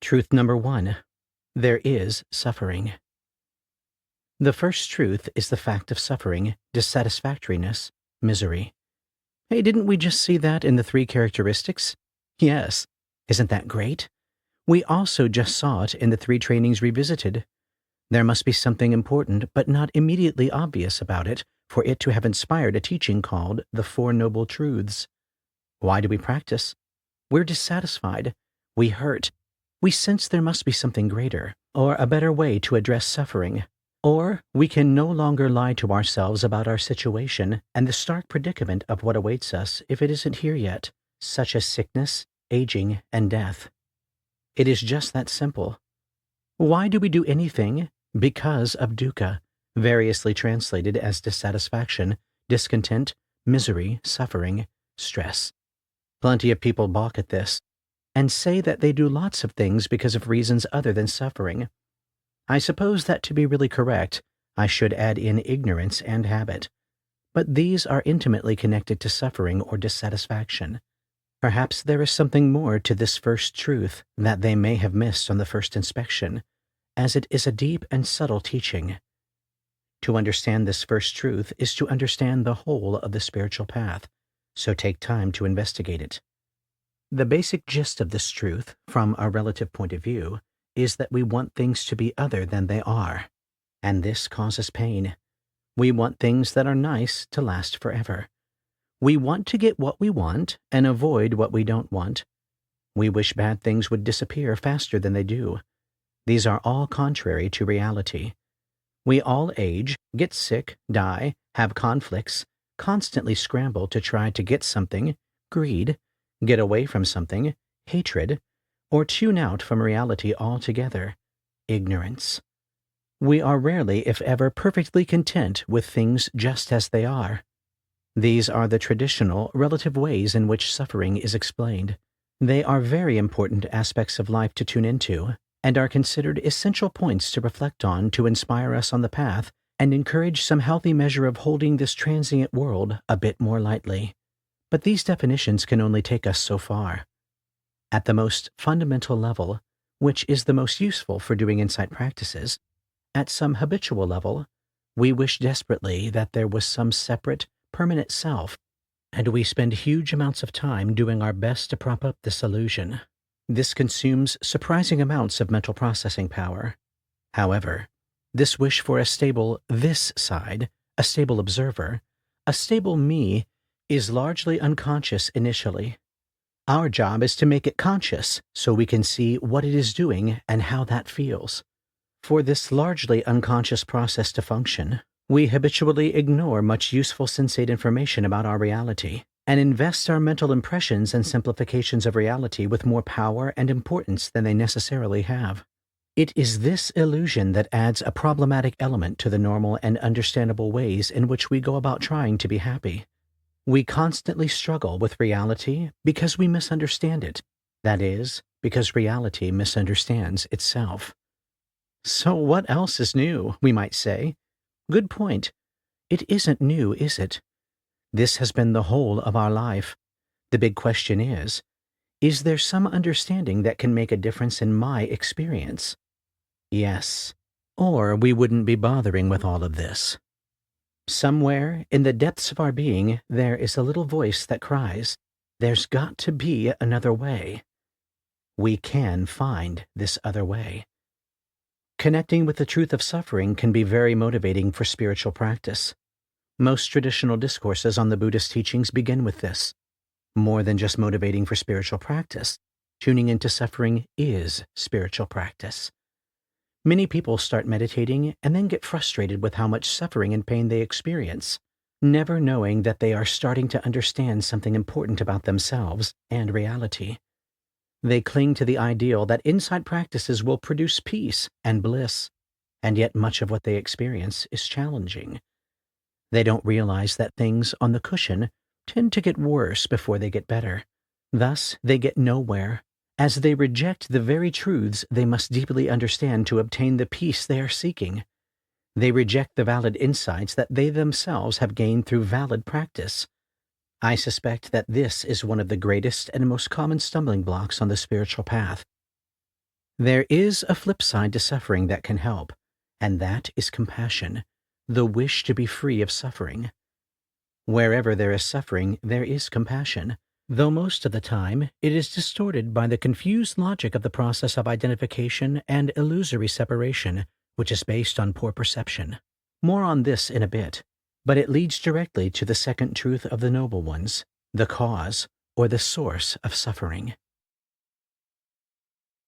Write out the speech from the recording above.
Truth number 1. There is suffering. The first truth is the fact of suffering, dissatisfactoriness, misery. Hey, didn't we just see that in the 3 characteristics? Yes. Isn't that great? We also just saw it in the 3 trainings revisited. There must be something important but not immediately obvious about it for it to have inspired a teaching called the 4 Noble Truths. Why do we practice? We're dissatisfied. We hurt. We sense there must be something greater, or a better way to address suffering. Or we can no longer lie to ourselves about our situation and the stark predicament of what awaits us if it isn't here yet, such as sickness, aging, and death. It is just that simple. Why do we do anything? Because of dukkha, variously translated as dissatisfaction, discontent, misery, suffering, stress. Plenty of people balk at this and say that they do lots of things because of reasons other than suffering. I suppose that to be really correct, I should add in ignorance and habit. But these are intimately connected to suffering or dissatisfaction. Perhaps there is something more to this first truth that they may have missed on the first inspection, as it is a deep and subtle teaching. To understand this first truth is to understand the whole of the spiritual path, so take time to investigate it. The basic gist of this truth, from a relative point of view, is that we want things to be other than they are, and this causes pain. We want things that are nice to last forever. We want to get what we want and avoid what we don't want. We wish bad things would disappear faster than they do. These are all contrary to reality. We all age, get sick, die, have conflicts, constantly scramble to try to get something, greed, get away from something, hatred, or tune out from reality altogether, ignorance. We are rarely, if ever, perfectly content with things just as they are. These are the traditional, relative ways in which suffering is explained. They are very important aspects of life to tune into, and are considered essential points to reflect on to inspire us on the path and encourage some healthy measure of holding this transient world a bit more lightly. But these definitions can only take us so far. At the most fundamental level, which is the most useful for doing insight practices, at some habitual level, we wish desperately that there was some separate, permanent self, and we spend huge amounts of time doing our best to prop up this illusion. This consumes surprising amounts of mental processing power. However, this wish for a stable this side, a stable observer, a stable me, is largely unconscious initially. Our job is to make it conscious so we can see what it is doing and how that feels. For this largely unconscious process to function, we habitually ignore much useful sensate information about our reality and invest our mental impressions and simplifications of reality with more power and importance than they necessarily have. It is this illusion that adds a problematic element to the normal and understandable ways in which we go about trying to be happy. We constantly struggle with reality because we misunderstand it. That is, because reality misunderstands itself. So what else is new, we might say? Good point. It isn't new, is it? This has been the whole of our life. The big question is there some understanding that can make a difference in my experience? Yes. Or we wouldn't be bothering with all of this. Somewhere in the depths of our being, there is a little voice that cries, there's got to be another way. We can find this other way. Connecting with the truth of suffering can be very motivating for spiritual practice. Most traditional discourses on the Buddhist teachings begin with this. More than just motivating for spiritual practice, tuning into suffering is spiritual practice. Many people start meditating and then get frustrated with how much suffering and pain they experience, never knowing that they are starting to understand something important about themselves and reality. They cling to the ideal that insight practices will produce peace and bliss, and yet much of what they experience is challenging. They don't realize that things on the cushion tend to get worse before they get better. Thus, they get nowhere, as they reject the very truths they must deeply understand to obtain the peace they are seeking. They reject the valid insights that they themselves have gained through valid practice. I suspect that this is one of the greatest and most common stumbling blocks on the spiritual path. There is a flip side to suffering that can help, and that is compassion, the wish to be free of suffering. Wherever there is suffering, there is compassion, though most of the time it is distorted by the confused logic of the process of identification and illusory separation, which is based on poor perception. More on this in a bit, but it leads directly to the second truth of the Noble Ones, the cause or the source of suffering.